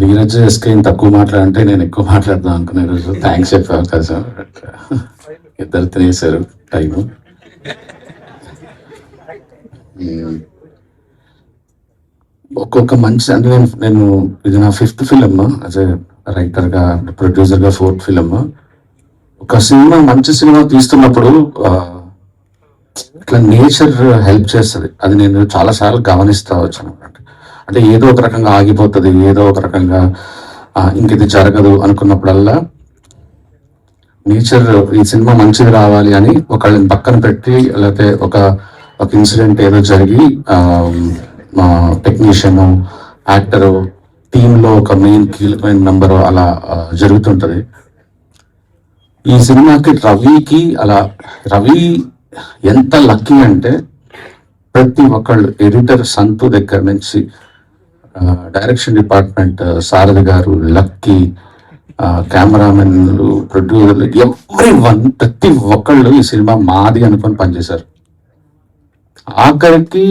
Dheeraj SK తక్కువ మాట్లాడంటే నేను ఎక్కువ మాట్లాడదాం అనుకునే రోజు థ్యాంక్స్ చెప్పాను కదా సార్. ఇద్దరు తినేసారు టైము. ఒక్కొక్క మంచి అంటే నేను ఇది నా 5th ఫిలిం యాజ్ ఎ రైటర్గా, ప్రొడ్యూసర్గా 4th ఫిలిం. ఒక సినిమా మంచి సినిమా తీస్తున్నప్పుడు ఇట్లా నేచర్ హెల్ప్ చేస్తుంది. అది నేను చాలాసార్లు గమనిస్తా వచ్చాను అనమాట. అంటే ఏదో ఒక రకంగా ఆగిపోతుంది, ఏదో ఒక రకంగా ఇంక ఇది జరగదు అనుకున్నప్పుడల్లా నేచర్ ఈ సినిమా మంచిది రావాలి అని ఒకళ్ళని పక్కన పెట్టి, లేకపోతే ఒక ఇన్సిడెంట్ ఏదో జరిగి మా టెక్నీషియన్, యాక్టరు, టీంలో ఒక మెయిన్ కీలకమైన నంబర్ అలా జరుగుతుంటది. ఈ సినిమాకి రవి ఎంత లక్కీ అంటే ప్రతి ఒక్కళ్ళు, ఎడిటర్ సంతు దగ్గర నుంచి డైరెక్షన్ డిపార్ట్మెంట్ సారథి గారు, లక్కీ, కెమెరామెన్లు, ప్రొడ్యూసర్లు, ప్రతి ఒక్కళ్ళు ఈ సినిమా మాది అనుకొని పనిచేశారు. ఆఖరికి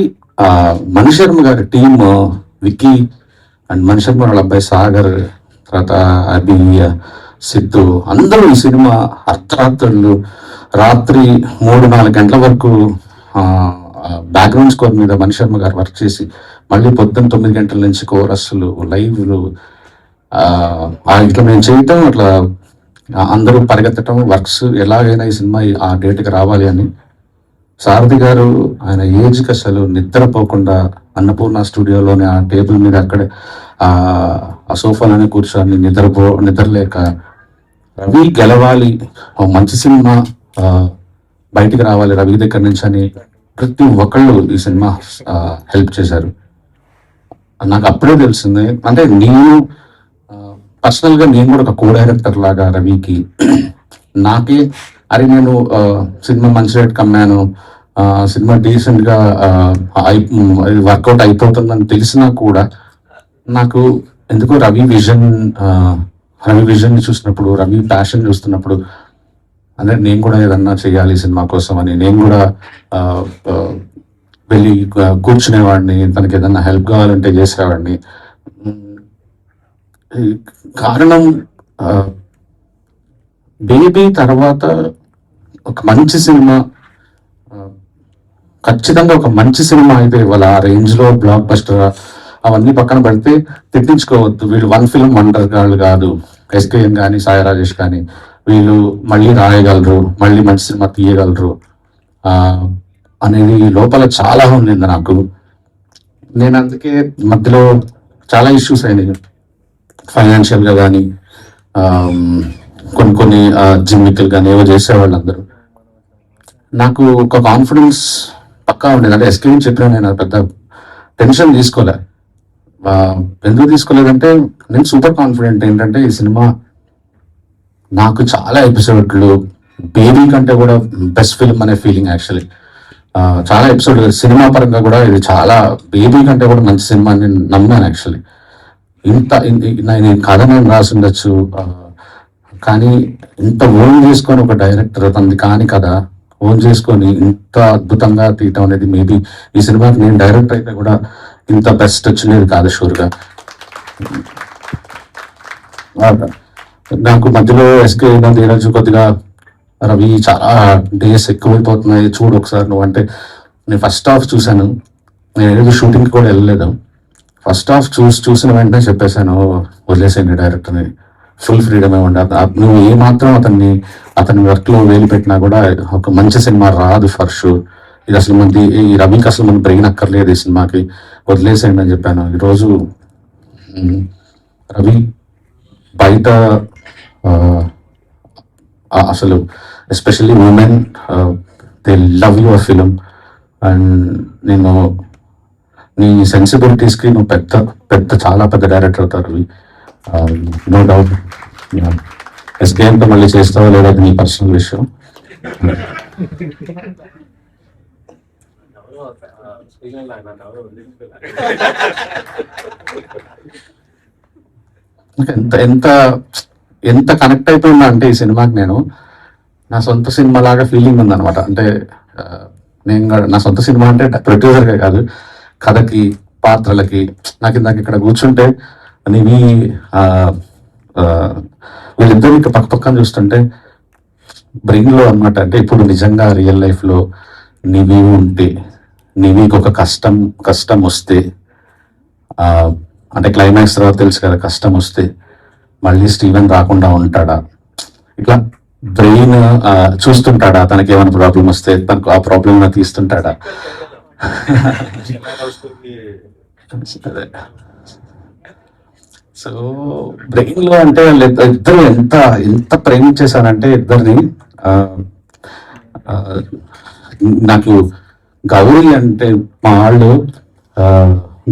మణిశర్మ గారి టీమ్, విక్కీ అండ్ మణిశర్మ వాళ్ళ అబ్బాయి సాగర్, తర్వాత అభి, సిద్ధు, అందరూ ఈ సినిమా అర్ధరాత్రులు, రాత్రి 3-4 గంటల వరకు బ్యాక్గ్రౌండ్ స్కోర్ మీద మణిశర్మ గారు వర్క్ చేసి, మళ్ళీ పొద్దున్న 9 గంటల నుంచి కోరస్లు, లైవ్లు ఇట్లా మేము చేయటం, అట్లా అందరూ పరిగెత్తటం, వర్క్స్ ఎలాగైనా ఈ సినిమా ఆ డేట్కి రావాలి అని. సారథి గారు ఆయన ఏజ్కి అసలు నిద్రపోకుండా అన్నపూర్ణ స్టూడియోలోనే ఆ టేబుల్ మీద అక్కడే ఆ సోఫాలోనే కూర్చొని నిద్రలేక రవి గెలవాలి, మంచి సినిమా బయటికి రావాలి రవి దగ్గర నుంచి అని ప్రతి ఒక్కళ్ళు ఈ సినిమా హెల్ప్ చేశారు. నాకు అప్పుడే తెలిసింది. అంటే నేను పర్సనల్గా నేను కూడా ఒక కో డైరెక్టర్ లాగా రవికి నాకే నేను సినిమా మంచి రేట్ కమ్మాను, సినిమా డీసెంట్గా వర్కౌట్ అయిపోతుందని తెలిసినా కూడా నాకు ఎందుకో రవి విజన్ చూసినప్పుడు, రవి ప్యాషన్ చూస్తున్నప్పుడు, అంటే నేను కూడా ఏదన్నా చేయాలి సినిమా కోసం అని నేను కూడా వెళ్ళి కూర్చునేవాడిని, తనకి ఏదన్నా హెల్ప్ కావాలంటే చేసేవాడిని. కారణం బేబీ తర్వాత ఒక మంచి సినిమా, ఖచ్చితంగా ఒక మంచి సినిమా అయితే వాళ్ళ ఆ రేంజ్లో బ్లాక్ బస్టర్ అవన్నీ పక్కన పెడితే తిట్టించుకోవద్దు. వీళ్ళు 1 ఫిల్మ్ వండర్ గాళ్ళు కాదు. ఎస్కేఎన్ కానీ, సాయి రాజేష్ కానీ, వీళ్ళు మళ్ళీ రాయగలరు, మళ్ళీ మంచి సినిమా తీయగలరు అనేది లోపల చాలా ఉండింది నాకు. నేను అందుకే మధ్యలో చాలా ఇష్యూస్ అయినాయి ఫైనాన్షియల్గా కానీ, కొన్ని జిమ్మికల్ కానీ ఏవో చేసేవాళ్ళు అందరూ. నాకు ఒక కాన్ఫిడెన్స్ పక్కా ఉండేది. అంటే ఎస్కేఎన్ చెప్పినా నేను పెద్ద టెన్షన్ తీసుకోలే. ఎందుకు తీసుకోలేదంటే నేను సూపర్ కాన్ఫిడెంట్ ఏంటంటే ఈ సినిమా నాకు చాలా ఎపిసోడ్లు, బేబీ కంటే కూడా బెస్ట్ ఫిల్మ్ అనే ఫీలింగ్ యాక్చువల్లీ. చాలా ఎపిసోడ్ సినిమా పరంగా కూడా ఇది చాలా బేబీ కంటే కూడా మంచి సినిమా అని నమ్మాను యాక్చువల్లీ. నేను కథ నేను రాసి ఉండొచ్చు, కానీ ఇంత ఓన్ చేసుకొని ఒక డైరెక్టర్ తనది కాని కదా ఓన్ చేసుకొని ఇంత అద్భుతంగా తీయటం అనేది మేబీ ఈ సినిమాకి నేను డైరెక్టర్ అయితే కూడా ఇంత బెస్ట్ వచ్చినది కాదు షూర్గా. నాకు మధ్యలో ఎస్కే ఈరోజు కొద్దిగా రవి చాలా డేస్ ఎక్కువైపోతున్నాయి చూడు ఒకసారి నువ్వు అంటే, నేను ఫస్ట్ హాఫ్ చూశాను. నేను ఏదో షూటింగ్కి కూడా వెళ్ళలేదు. ఫస్ట్ హాఫ్ చూసిన వెంటనే చెప్పేశాను వదిలేసాను డైరెక్టర్ని, ఫుల్ ఫ్రీడమ్ ఇవ్వండి. నువ్వు ఏమాత్రం అతని వర్క్లో వేలు పెట్టినా కూడా ఒక మంచి సినిమా రాదు ఫర్ షూర్. ఇది అసలు ఈ రవికి అసలు మన బ్రెయిన్ అక్కర్లేదు ఈ సినిమాకి, వదిలేసేయండి అని చెప్పాను. ఈరోజు రవి బయట అసలు especially women they love your film. And నేను నీ సెన్సిబిలిటీస్కి నువ్వు చాలా పెద్ద డైరెక్టర్ అవుతారు రవి, నో డౌట్. ఎస్కేఎంతో మళ్ళీ చేస్తావో లేదా అది నీ పర్సనల్ విషయం. ఎంత ఎంత కనెక్ట్ అయిపోయిందా అంటే ఈ సినిమాకి నేను నా సొంత సినిమా లాగా ఫీలింగ్ ఉందన్నమాట. అంటే నేను నా సొంత సినిమా అంటే ప్రొడ్యూసర్గా కాదు, కథకి, పాత్రలకి. నాకు ఇందాక ఇక్కడ కూర్చుంటే అనేవి వీళ్ళిద్దరు ఇంకా పక్క పక్కన చూస్తుంటే బ్రెయిన్లో అనమాట. అంటే ఇప్పుడు నిజంగా రియల్ లైఫ్లో నివి ఉంటే, నివికి ఒక కష్టం వస్తే, అంటే క్లైమాక్స్ తర్వాత తెలుసు కదా, కష్టం వస్తే మళ్ళీ స్టీవెన్ రాకుండా ఉంటాడా, ఇట్లా బ్రెయిన్ చూస్తుంటాడా, తనకి ఏమైనా ప్రాబ్లం వస్తే తనకు ఆ ప్రాబ్లం తీస్తుంటాడా. సో బ్రెయిన్ లో అంటే ఇద్దరు ఎంత ఎంత ప్రేమించేశానంటే ఇద్దరిని. నాకు గౌరీ అంటే మా వాళ్ళు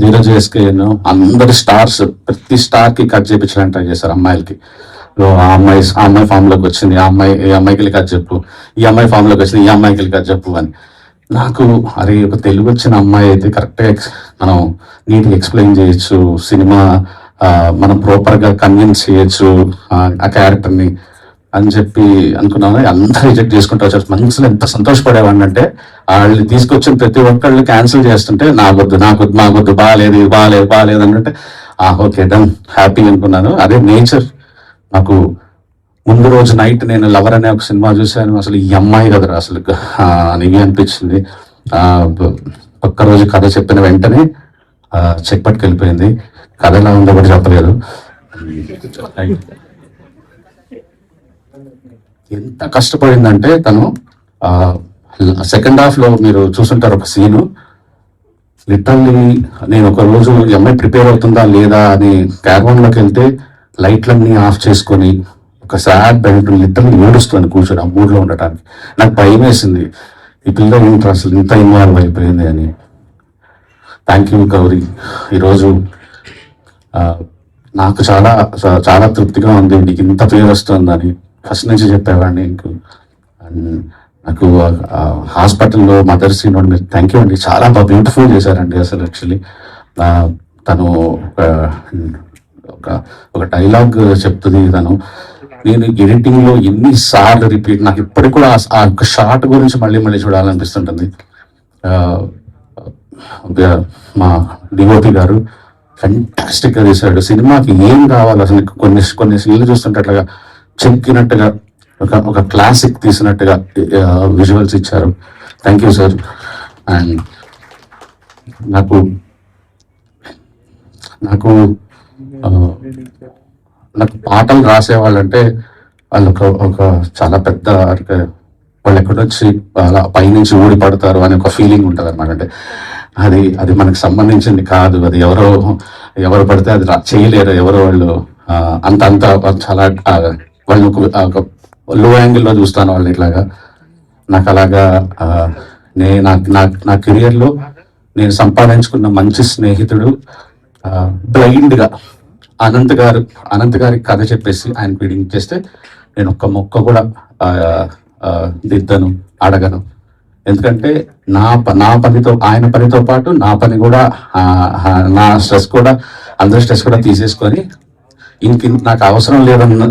ధీరజ్ ఎస్కేను అందరి స్టార్స్, ప్రతి స్టార్ కి కట్ చేయించడానికి ట్రై చేశారు అమ్మాయిలకి. ఆ అమ్మాయి ఫామ్ లోకి వచ్చింది, ఈ అమ్మాయికి వెళ్ళి కట్ చెప్పు, ఈ అమ్మాయి ఫామ్ లోకి వచ్చింది, ఈ అమ్మాయికి వెళ్ళి కట్ చెప్పు అని. నాకు అరే ఒక తెలుగు వచ్చిన అమ్మాయి అయితే కరెక్ట్గా మనం నీట్గా ఎక్స్ప్లెయిన్ చేయొచ్చు, సినిమా మనం ప్రాపర్గా కన్విన్స్ చేయొచ్చు ఆ క్యారెక్టర్ని అని చెప్పి అనుకున్నాను. అందరూ రిజెక్ట్ చేసుకుంటూ వచ్చారు. మనసులో ఎంత సంతోషపడేవాడిని అంటే వాళ్ళు తీసుకొచ్చిన ప్రతి ఒక్కళ్ళు క్యాన్సిల్ చేస్తుంటే మాకొద్దు బాగాలేదు అంటే ఓకే డన్, హ్యాపీ అనుకున్నాను. అదే నేచర్. నాకు ముందు రోజు నైట్ నేను లవర్ అనే ఒక సినిమా చూశాను. అసలు ఈ అమ్మాయి కదరా అసలు అని అనిపించింది. ఒక్క రోజు కథ చెప్పిన వెంటనే చెక్ పట్టుకెళ్ళిపోయింది. కథ ఎలా ఉందో కూడా చెప్పలేదు. ఎంత కష్టపడిందంటే తను సెకండ్ హాఫ్ లో మీరు చూసుంటారు ఒక సీను. లిటరల్లీ నేను ఒక రోజు ఈ అమ్మాయి ప్రిపేర్ అవుతుందా లేదా అని క్యాబన్ లోకి వెళ్తే లైట్లన్నీ ఆఫ్ చేసుకొని ఒక సాడ్ బెల్ట్ లిటరల్లీ ఏడుస్తుంది కూర్చొని ఆ మూడ్ లో ఉండటానికి. నాకు భయం వేసింది, ఈ పిల్ల ఏంటి అసలు ఇంత ఇన్వాల్వ్ అయిపోయింది అని. Thank you Gauri. ఈరోజు నాకు చాలా చాలా తృప్తిగా ఉంది, నీకు ఇంత పేరు వస్తుందని ఫస్ట్ నుంచి చెప్పేవాడిని. నాకు హాస్పిటల్లో మదర్ సీన్ మీరు థ్యాంక్ యూ అండి, చాలా బాగా బ్యూటిఫుల్ చేశారండి అసలు. యాక్చువల్లీ తను ఒక డైలాగ్ చెప్తుంది తను, నేను ఎడిటింగ్లో ఎన్నిసార్లు రిపీట్, నాకు ఇప్పటికి కూడా ఆ ఒక షార్ట్ గురించి మళ్ళీ చూడాలనిపిస్తుంటుంది. మా డిఓపి గారు ఫెంటాస్టిక్గా తీశాడు. సినిమాకి ఏం కావాలి అసలు, కొన్ని సీన్లు చూస్తుంటే అట్లాగా చెక్కినట్టుగా ఒక క్లాసిక్ తీసినట్టుగా విజువల్స్ ఇచ్చారు. Thank you sir. అండ్ నాకు పాటలు రాసేవాళ్ళంటే వాళ్ళు ఒక చాలా పెద్ద, వాళ్ళు ఎక్కడొచ్చి అలా పైనుంచి ఊడి పడతారు అనే ఒక ఫీలింగ్ ఉంటుంది అనమాట. అంటే అది మనకు సంబంధించింది కాదు, అది ఎవరు పడితే అది చేయలేరు, ఎవరో వాళ్ళు అంత చాలా వాళ్ళు ఒక లో యాంగిల్లో చూస్తాను వాళ్ళు ఇట్లాగా. నాకు అలాగా నా కెరియర్లో నేను సంపాదించుకున్న మంచి స్నేహితుడు బ్లైండ్గా అనంత్ గారికి కథ చెప్పేసి ఆయన ఫీడింగ్ చేస్తే నేను ఒక్క మొక్క కూడా దిద్దను, అడగను. ఎందుకంటే నా పనితో ఆయన పనితో పాటు నా పని కూడా, నా స్ట్రెస్ కూడా, అందరి స్ట్రెస్ కూడా తీసేసుకొని నాకు అవసరం లేదన్న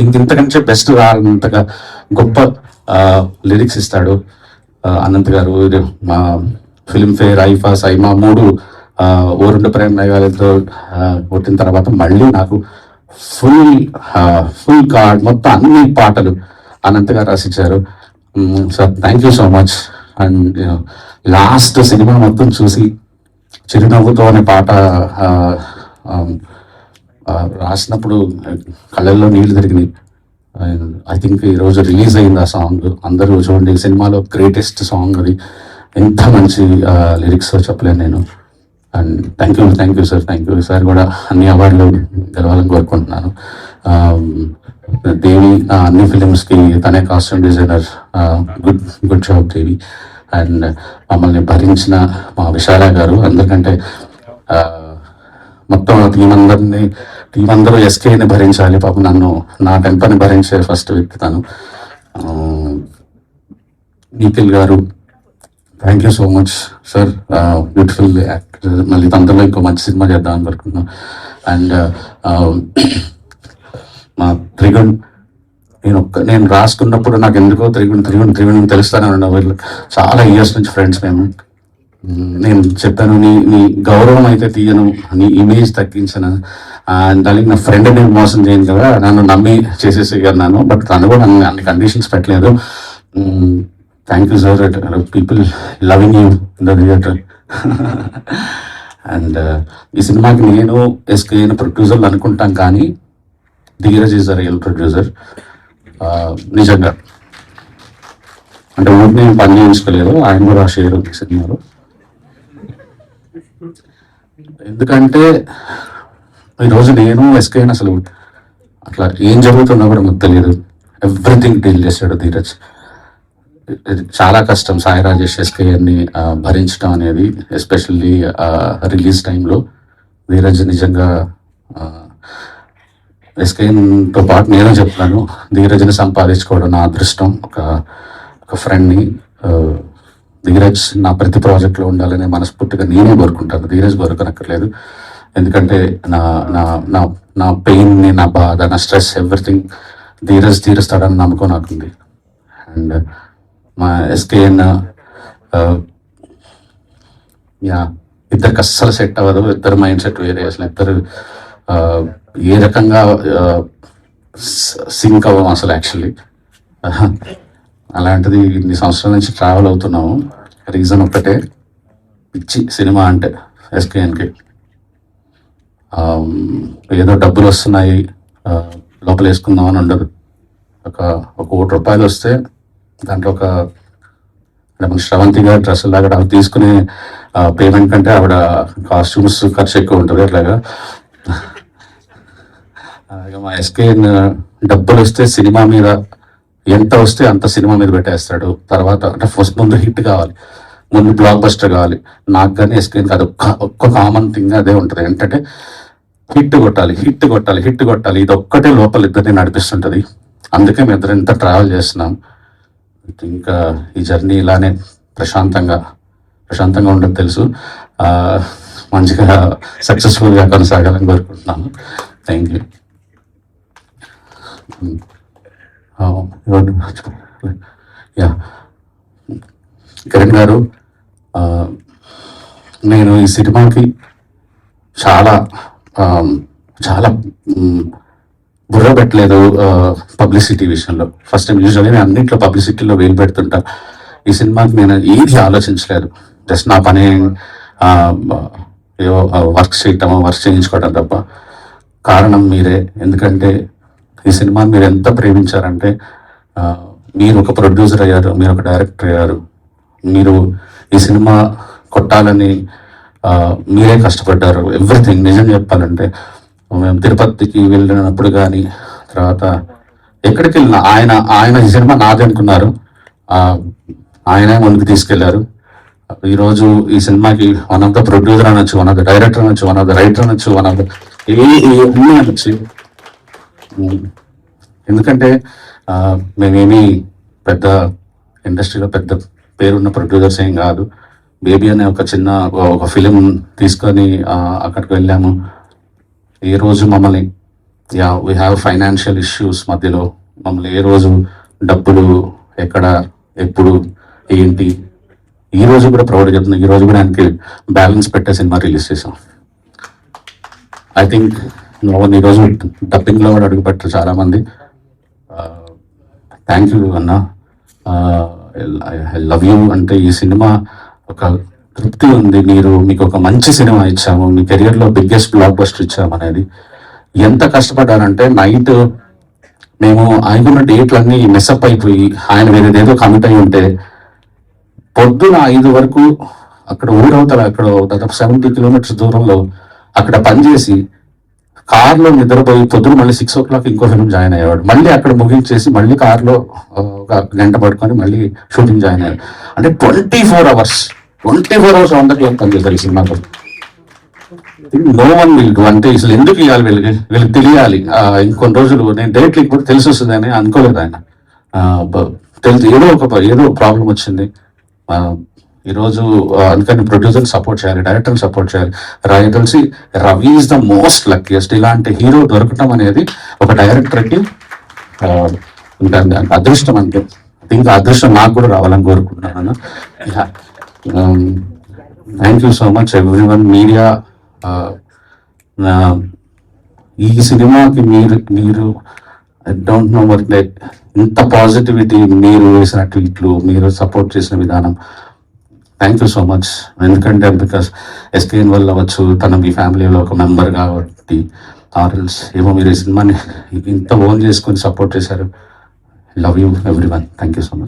ఇంతకంటే బెస్ట్ అంతగా గొప్ప లిరిక్స్ ఇస్తాడు అనంత్ గారు. మా ఫిల్మ్ఫేర్, ఐఫా, సైమా 3 ఓ 2 ప్రేమ మేఘాలతో కొట్టిన తర్వాత మళ్ళీ నాకు ఫుల్ కార్డ్ మొత్తం అన్ని పాటలు అనంత్ గారు రాసిచ్చారు. Sir thank you so much. And last cinema మొత్తం చూసి చిరునవ్వుతో అనే పాట రాసినప్పుడు కళ్ళల్లో నీళ్లు తిరిగినాయి. ఐ థింక్ ఈరోజు రిలీజ్ అయింది ఆ సాంగ్. అందరూ చూడండి, సినిమాలో గ్రేటెస్ట్ సాంగ్ అది. ఎంత మంచి లిరిక్స్ చెప్పలేను నేను. And thank you sir. Thank you sir కూడా అన్ని అవార్డులు గెలవాలని కోరుకుంటున్నాను. దేవి అన్ని ఫిలిమ్స్కి తనే costume designer. Good job Devi. And మమ్మల్ని భరించిన మా విశాల గారు, ఎందుకంటే మొత్తం టీం అందరూ ఎస్కేని భరించాలి. పాపం నన్ను నా టెంపర్ని భరించే ఫస్ట్ వ్యక్తి తను. నిఖిల్ గారు thank you so much sir, beautiful actor. మళ్ళీ తొందరలో ఇంకో మంచి సినిమా చేద్దాం అనుకుంటున్నాను. అండ్ మా త్రిగుణ్, నేను రాసుకున్నప్పుడు నాకు ఎందుకో త్రిగుణ్ తెలుస్తానే ఉన్నాను. చాలా ఇయర్స్ నుంచి ఫ్రెండ్స్ మేము. నేను చెప్పాను, నీ నీ గౌరవం అయితే తీయను, నీ ఇమేజ్ తగ్గించను, దానికి నా ఫ్రెండ్ నేను మోసం చేయను కదా, నన్ను నమ్మి చేసేసేయన్నాను. బట్ తను కూడా నన్ను అన్ని కండిషన్స్ పెట్టలేదు. Thank you sir, people loving you in the theatre. And ఈ సినిమాకి నేను ఎస్కేఎన్ ప్రొడ్యూసర్లు అనుకుంటాం, కానీ Dheeraj is a real producer. నిజంగా అంటే ఊరిని పని చేయించుకోలేదు, ఆయన కూడా షేర్ ఉంది సినిమాలో. ఎందుకంటే ఈరోజు నేను ఎస్కేఎన్ అసలు అట్లా ఏం జరుగుతున్నా కూడా మాకు తెలియదు. ఎవ్రీథింగ్ డీల్ చేశాడు ధీరజ్. చాలా కష్టం సాయి రాజేష్ ఎస్కేఎన్ని భరించడం అనేది, ఎస్పెషల్లీ రిలీజ్ టైంలో. ధీరజ్ నిజంగా ఎస్కేఎన్తో పాటు నేను చెప్తాను, ధీరజ్ని సంపాదించుకోవడం నా అదృష్టం. ఒక ఫ్రెండ్ని ధీరజ్ నా ప్రతి ప్రాజెక్ట్లో ఉండాలని మనస్ఫూర్తిగా నేనే కోరుకుంటాను. ధీరజ్ కోరుకోనక్కర్లేదు, ఎందుకంటే నా నా నా నా పెయిన్ని, నా బాధ, నా స్ట్రెస్, ఎవ్రీథింగ్ ధీరజ్ తీరుస్తాడని నమ్మకం నాకుంది. అండ్ మా ఎస్కేఎన్ ఇద్దరికి అస్సలు సెట్ అవ్వదు, ఇద్దరు మైండ్ సెట్ వేరే, అసలు ఇద్దరు ఏ రకంగా సింక్ అవ్వము అసలు యాక్చువల్లీ. అలాంటిది ఇన్ని సంవత్సరాల నుంచి ట్రావెల్ అవుతున్నాము. రీజన్ ఒక్కటే, పిచ్చి సినిమా అంటే ఎస్కేఎన్కి. ఏదో డబ్బులు వస్తున్నాయి లోపల వేసుకుందాం అని ఉండదు. ఒక ₹1 వస్తే దాంట్లో మన శ్రవంతి గారు డ్రెస్సులు లాగా అవి తీసుకునే పేమెంట్ కంటే ఆవిడ కాస్ట్యూమ్స్ ఖర్చు ఎక్కువ ఉంటుంది. అట్లాగా అలాగే మా ఎస్కేఎన్ డబ్బులు వస్తే సినిమా మీద ఎంత వస్తే అంత సినిమా మీద పెట్టేస్తాడు. తర్వాత అంటే ఫస్ట్ ముందు హిట్ కావాలి, ముందు బ్లాక్ బస్టర్ కావాలి. నాకు కానీ ఎస్కేఎన్ కాదు, ఒక్క కామన్ థింగ్ అదే ఉంటుంది, ఏంటంటే హిట్ కొట్టాలి, హిట్ కొట్టాలి, హిట్ కొట్టాలి. ఇది ఒక్కటే లోపల ఇద్దరిని నడిపిస్తుంటుంది. అందుకే మేము ఇద్దరు ఇంత ట్రావెల్ చేస్తున్నాం. ఇంకా ఈ జర్నీ ఇలానే ప్రశాంతంగా ఉండదు తెలుసు. మంచిగా సక్సెస్ఫుల్గా కొనసాగాలని కోరుకుంటున్నాను. Thank you. యా, కిరణ్ గారు, నేను ఈ సినిమాకి చాలా చాలా బుర్ర పెట్టలేదు పబ్లిసిటీ విషయంలో. ఫస్ట్ టైం యూజువల్గా నేను అన్నింటిలో పబ్లిసిటీలో వేలు పెడుతుంటా. ఈ సినిమాకి నేను ఏది ఆలోచించలేదు, జస్ట్ నా పని ఏవో వర్క్ చేయించుకోవడం తప్ప. కారణం మీరే, ఎందుకంటే ఈ సినిమాని మీరు ఎంత ప్రేమించారంటే, మీరు ఒక ప్రొడ్యూసర్ అయ్యారు, మీరు ఒక డైరెక్టర్ అయ్యారు, మీరు ఈ సినిమా కొట్టాలని మీరే కష్టపడ్డారు. ఎవ్రీథింగ్ నిజం చెప్పాలంటే, మేము తిరుపతికి వెళ్ళినప్పుడు కానీ, తర్వాత ఎక్కడికి వెళ్ళినా ఆయన ఈ సినిమా నాది అనుకున్నారు, ఆయనే ముందుకు తీసుకెళ్లారు. ఈరోజు ఈ సినిమాకి వన్ ఆఫ్ ద ప్రొడ్యూసర్ అనొచ్చు, వన్ ఆఫ్ ద డైరెక్టర్ అనొచ్చు, వన్ ఆఫ్ ద రైటర్ అనొచ్చు, వన్ ఆఫ్ ద అన్నీ అనొచ్చు. ఎందుకంటే మేమేమి పెద్ద ఇండస్ట్రీలో పెద్ద పేరున్న ప్రొడ్యూసర్స్ ఏం కాదు. బేబీ అనే ఒక ఫిలిం తీసుకొని అక్కడికి వెళ్ళాము. ఏ రోజు మమ్మల్ని వీ హ్యావ్ ఫైనాన్షియల్ ఇష్యూస్ మధ్యలో మమ్మల్ని ఏ రోజు డబ్బులు ఎక్కడ ఎప్పుడు ఏంటి, ఈ రోజు కూడా ప్రౌడ్ చెప్తున్నాం. ఈ రోజు కూడా ఆయనకి బ్యాలెన్స్ పెట్టే సినిమా రిలీజ్ చేసాం. ఐ థింక్ ఈరోజు డబ్బింగ్లో కూడా అడుగుపెట్టారు చాలామంది. థ్యాంక్ యూ అన్న, ఐ లవ్ యూ. అంటే ఈ సినిమా ఒక తృప్తి ఉంది, మీకు ఒక మంచి సినిమా ఇచ్చాము, మీ కెరియర్లో బిగ్గెస్ట్ బ్లాక్ బస్టర్ ఇచ్చాము అనేది. ఎంత కష్టపడ్డారంటే, నైట్ మేము అనుకున్న డేట్లన్నీ మెస్అప్ అయిపోయి ఆయన వేరేదేదో కమిట్ అయి ఉంటే పొద్దున 5 వరకు అక్కడ ఊరవుతారు, అక్కడ దాదాపు 70 కిలోమీటర్స్ దూరంలో అక్కడ పనిచేసి కార్లో నిద్రపోయి పొద్దున మళ్ళీ 6 o'clock ఇంకో ఫిల్మ్ జాయిన్ అయ్యేవాడు. మళ్ళీ అక్కడ ముగించేసి మళ్ళీ కార్లో ఒక గంట పడుకొని మళ్ళీ షూటింగ్ జాయిన్ అయ్యాడు. అంటే 24 hours ఆన్ ద క్లాక్ పనిచేస్తారు ఈ సినిమాతో. No one will do. అంటే అసలు ఎందుకు ఇవ్వాలి వీళ్ళకి తెలియాలి. ఇంకొన్ని రోజులు నేను డైరెక్ట్లీ ఇప్పుడు తెలిసి వస్తుందని అనుకోలేదు ఆయన. ఏదో ప్రాబ్లం వచ్చింది ఈరోజు, అందుకని ప్రొడ్యూసర్ సపోర్ట్ చేయాలి, డైరెక్టర్ సపోర్ట్ చేయాలి. నాకు తెలిసి Ravi is the most luckiest. ఇలాంటి హీరో దొరకటం అనేది ఒక డైరెక్టర్కి అదృష్టం. అంటే ఇంకా అదృష్టం నాకు కూడా రావాలని కోరుకుంటున్నాను. Thank you so much everyone media. ఈ సినిమాకి మీరు I don't know Vat like ఇంత పాజిటివిటీ, మీరు వేసిన ట్వీట్లు, మీరు సపోర్ట్ చేసిన విధానం, థ్యాంక్ యూ సో మచ్. ఎందుకంటే బికాస్ ఎస్కేఎన్ వల్ల అవ్వచ్చు, తన మీ ఫ్యామిలీలో ఒక మెంబర్ కాబట్టి, ఆర్ఎల్స్ ఏమో మీరు ఈ సినిమాని ఇంత ఓన్ చేసుకొని సపోర్ట్ చేశారు. Love you everyone. Thank you so much.